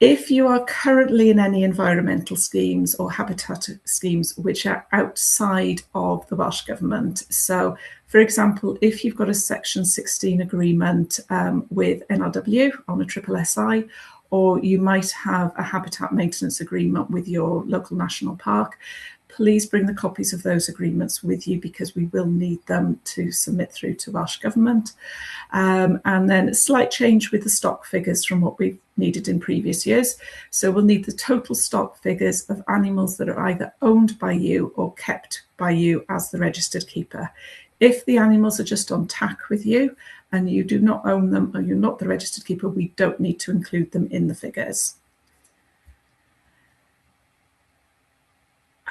If you are currently in any environmental schemes or habitat schemes which are outside of the Welsh Government, so for example, if you've got a Section 16 agreement with NRW on a SSSI, or you might have a habitat maintenance agreement with your local national park, please bring the copies of those agreements with you, because we will need them to submit through to Welsh Government. And then a slight change with the stock figures from what we've needed in previous years. So we'll need the total stock figures of animals that are either owned by you or kept by you as the registered keeper. If the animals are just on tack with you and you do not own them, or you're not the registered keeper, we don't need to include them in the figures.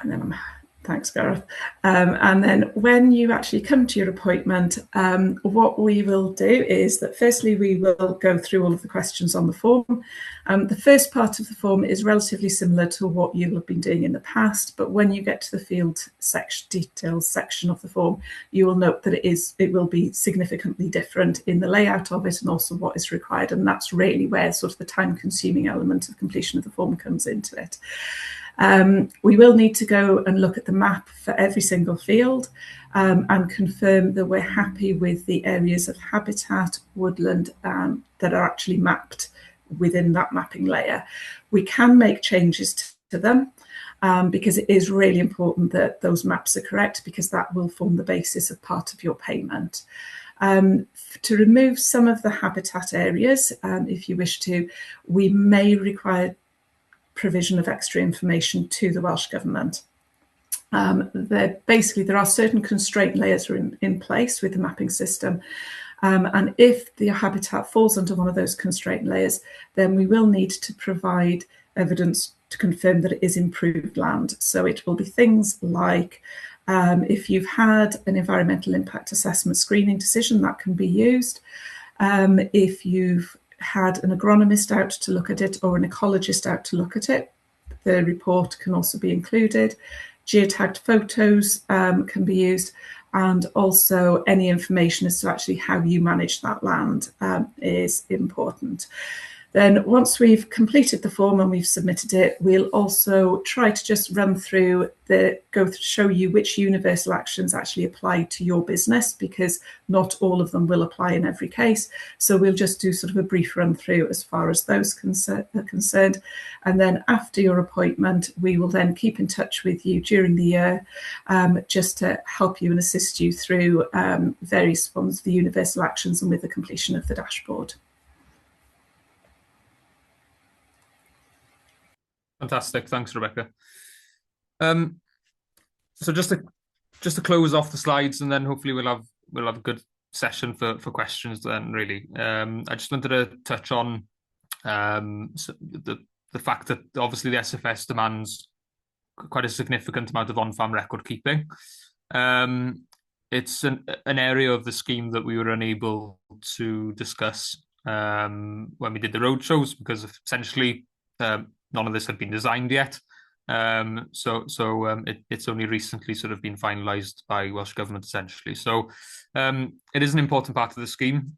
And then thanks, Gareth. And then when you actually come to your appointment, what we will do is that firstly, we will go through all of the questions on the form. The first part of the form is relatively similar to what you have been doing in the past, but when you get to the field details section of the form, you will note that it will be significantly different in the layout of it and also what is required. And that's really where sort of the time-consuming element of completion of the form comes into it. We will need to go and look at the map for every single field and confirm that we're happy with the areas of habitat, woodland that are actually mapped within that mapping layer. We can make changes to them because it is really important that those maps are correct, because that will form the basis of part of your payment. To remove some of the habitat areas, if you wish to, we may require provision of extra information to the Welsh Government. There are certain constraint layers in place with the mapping system, and if the habitat falls under one of those constraint layers, then we will need to provide evidence to confirm that it is improved land. So it will be things like if you've had an environmental impact assessment screening decision, that can be used. If you've had an agronomist out to look at it or an ecologist out to look at it, the report can also be included. Geotagged photos can be used, and also any information as to actually how you manage that land is important. Then once we've completed the form and we've submitted it, we'll also try to just run through show you which universal actions actually apply to your business, because not all of them will apply in every case. So we'll just do sort of a brief run through as far as those are concerned. And then after your appointment, we will then keep in touch with you during the year, just to help you and assist you through various forms of the universal actions and with the completion of the dashboard. Fantastic, thanks, Rebecca. So just to close off the slides, and then hopefully we'll have a good session for questions. Then really, I just wanted to touch on the fact that obviously the SFS demands quite a significant amount of on-farm record keeping. It's an area of the scheme that we were unable to discuss when we did the roadshows, because essentially none of this had been designed yet. It's only recently sort of been finalised by Welsh Government, essentially. So it is an important part of the scheme.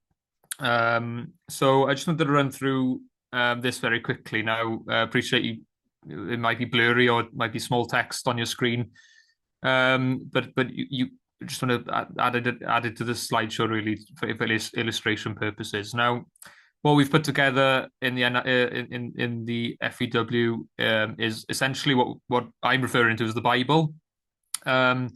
So I just wanted to run through this very quickly. Now, I appreciate you. It might be blurry or it might be small text on your screen, but you just want to add it to the slideshow really for illustration purposes. Now, what we've put together in the FUW is essentially what I'm referring to as the Bible. And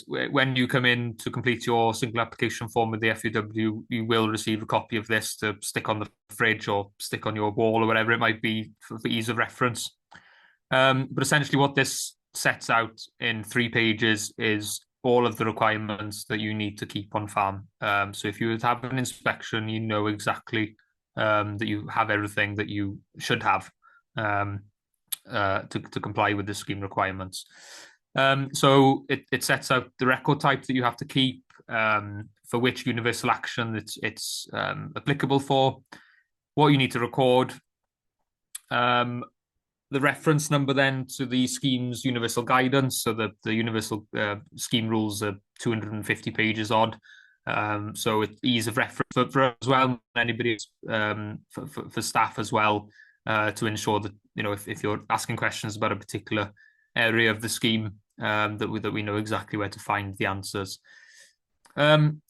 when you come in to complete your single application form with the FUW, you will receive a copy of this to stick on the fridge or stick on your wall or whatever it might be for ease of reference. But essentially what this sets out in 3 pages is all of the requirements that you need to keep on farm. So if you have an inspection, you know exactly that you have everything that you should have to comply with the scheme requirements. So it sets out the record type that you have to keep, for which universal action it's applicable for, what you need to record, the reference number then to the scheme's universal guidance. So the universal scheme rules are 250 pages odd. So it's ease of reference for us as well, anybody for staff as well, to ensure that, you know, if you're asking questions about a particular area of the scheme, that we know exactly where to find the answers. Then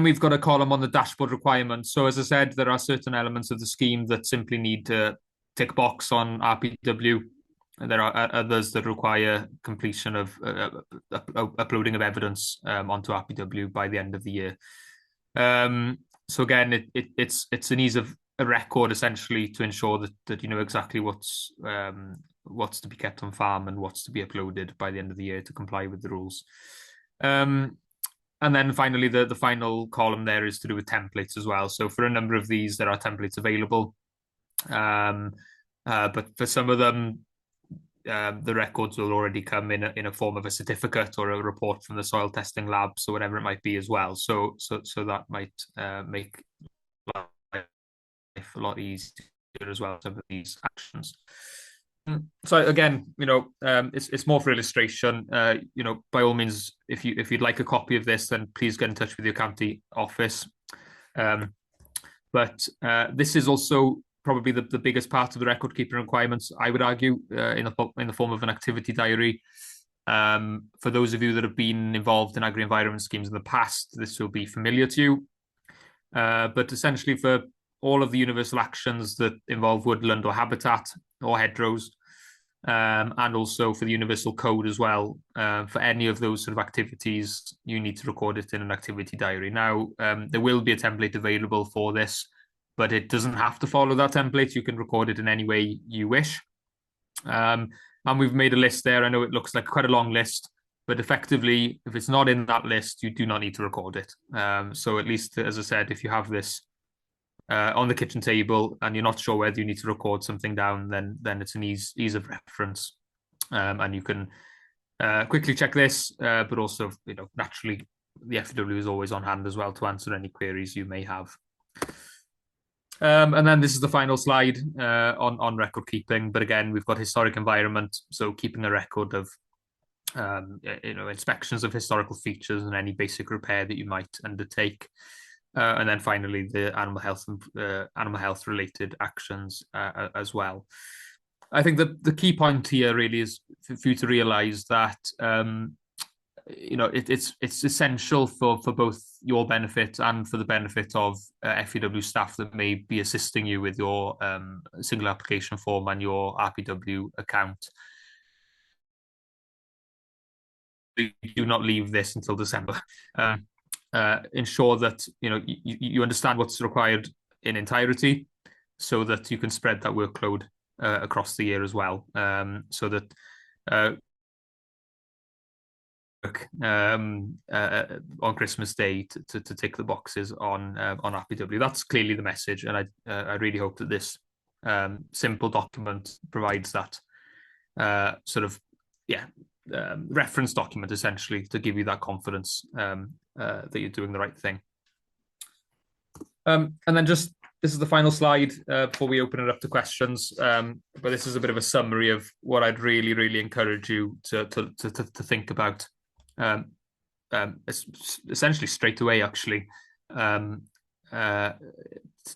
we've got a column on the dashboard requirements. So as I said, there are certain elements of the scheme that simply need to tick box on RPW. And there are others that require completion of uploading of evidence onto RPW by the end of the year. So again, it's an ease of a record essentially to ensure that you know exactly what's to be kept on farm and what's to be uploaded by the end of the year to comply with the rules. And then finally, the final column there is to do with templates as well. So for a number of these, there are templates available. But for some of them, the records will already come in a form of a certificate or a report from the soil testing labs or whatever it might be as well. So that might make life a lot easier as well, some of these actions. So again, you know, it's more for illustration. You know, by all means, if you'd like a copy of this, then please get in touch with your county office. But this is also probably the biggest part of the record keeping requirements, I would argue, in the form of an activity diary. For those of you that have been involved in agri-environment schemes in the past, this will be familiar to you. But essentially for all of the universal actions that involve woodland or habitat or hedgerows, and also for the universal code as well, for any of those sort of activities, you need to record it in an activity diary. Now, there will be a template available for this, but it doesn't have to follow that template. You can record it in any way you wish. And we've made a list there. I know it looks like quite a long list, but effectively, if it's not in that list, you do not need to record it. So at least, as I said, if you have this on the kitchen table and you're not sure whether you need to record something down, then it's an ease of reference. And you can quickly check this, but also, you know, naturally, the FUW is always on hand as well to answer any queries you may have. And then this is the final slide on record keeping. But again, we've got historic environment, so keeping a record of you know, inspections of historical features and any basic repair that you might undertake. And then finally, the animal health related actions as well. I think that the key point here really is for you to realise that it's essential for both your benefit and for the benefit of FUW staff that may be assisting you with your single application form and your RPW account. Do not leave this until December. Ensure that you understand what's required in entirety, so that you can spread that workload across the year as well. So that on Christmas Day to tick the boxes on RPW. That's clearly the message, and I really hope that this simple document provides that reference document essentially to give you that confidence that you're doing the right thing. And then this is the final slide before we open it up to questions. But this is a bit of a summary of what I'd really, really encourage you to think about. Essentially straight away, actually, to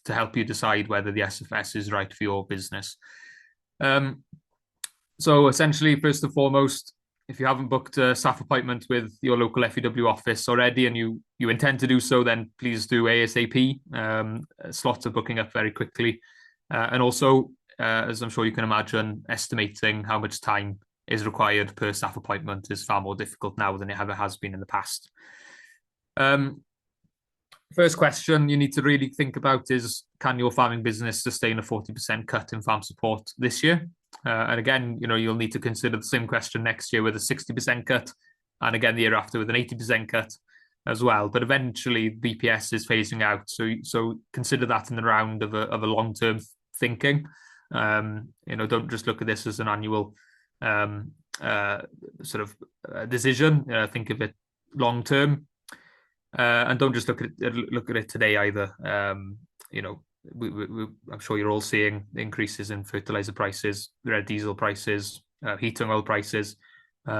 help you decide whether the SFS is right for your business. So essentially, first and foremost, if you haven't booked a staff appointment with your local FUW office already and you intend to do so, then please do ASAP. Slots are booking up very quickly. And also, as I'm sure you can imagine, estimating how much time is required per staff appointment is far more difficult now than it ever has been in the past. First question you need to really think about is, can your farming business sustain a 40% cut in farm support this year? And again, you'll need to consider the same question next year with a 60% cut, and again the year after with an 80% cut as well. But eventually BPS is phasing out, so consider that in the round of a long-term thinking. Don't just look at this as an annual decision. Think of it long-term, and don't just look at it today either. I'm sure you're all seeing increases in fertilizer prices, red diesel prices, heating oil prices.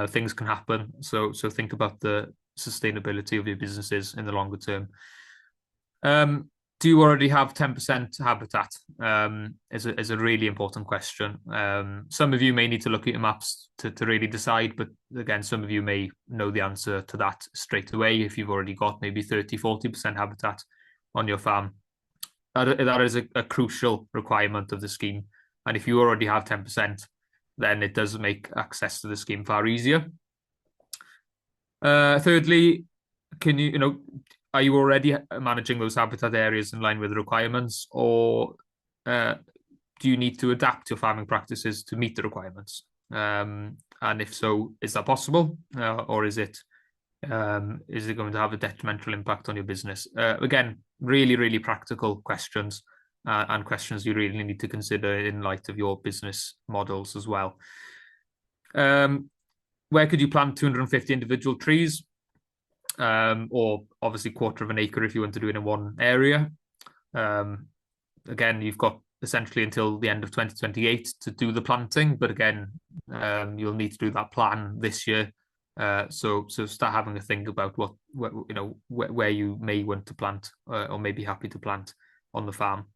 Things can happen. So think about the sustainability of your businesses in the longer term. Do you already have 10% habitat? Is a really important question. Some of you may need to look at your maps to really decide, but again, some of you may know the answer to that straight away if you've already got maybe 30-40% habitat on your farm. That is a crucial requirement of the scheme. And if you already have 10%, then it does make access to the scheme far easier. Thirdly, are you already managing those habitat areas in line with the requirements, or do you need to adapt your farming practices to meet the requirements? And if so, is that possible, or is it going to have a detrimental impact on your business? Again, really, really practical questions, and questions you really need to consider in light of your business models as well. Where could you plant 250 individual trees? Or obviously 1/4 of an acre if you want to do it in one area. Again, you've got essentially until the end of 2028 to do the planting, but again, you'll need to do that plan this year. So start having a think about where you may want to plant or may be happy to plant on the farm.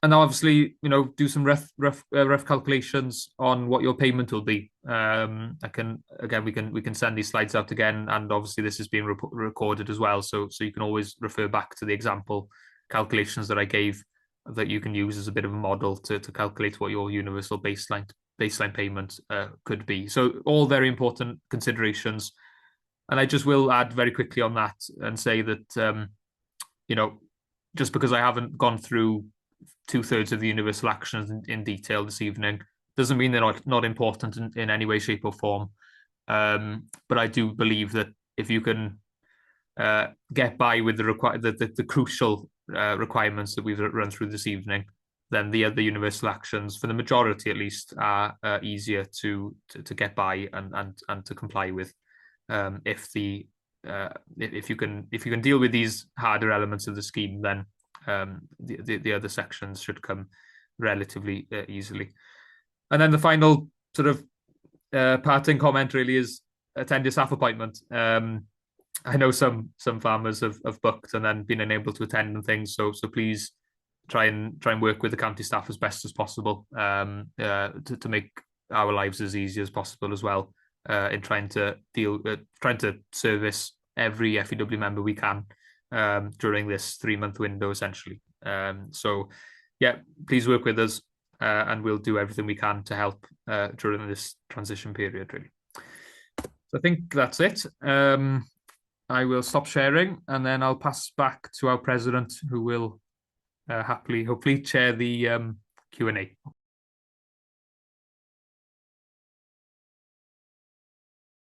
And obviously, do some rough calculations on what your payment will be. We can send these slides out again, and obviously this is being recorded as well, so you can always refer back to the example calculations that I gave that you can use as a bit of a model to calculate what your universal baseline payment could be. So all very important considerations. And I just will add very quickly on that and say that just because I haven't gone through 2/3 of the universal actions in detail this evening doesn't mean they're not important in any way, shape, or form. But I do believe that if you can get by with the crucial requirements that we've run through this evening, then the other universal actions, for the majority at least, are easier to get by and to comply with. If you can deal with these harder elements of the scheme, then the other sections should come relatively easily. And then the final sort of parting comment really is attend your staff appointment. I know some farmers have booked and then been unable to attend and things. So please try and work with the county staff as best as possible to make our lives as easy as possible as well in trying to service every FUW member we can during this 3-month window essentially. So yeah, please work with us and we'll do everything we can to help during this transition period really. So I think that's it. I will stop sharing and then I'll pass back to our president who will hopefully chair the Q&A.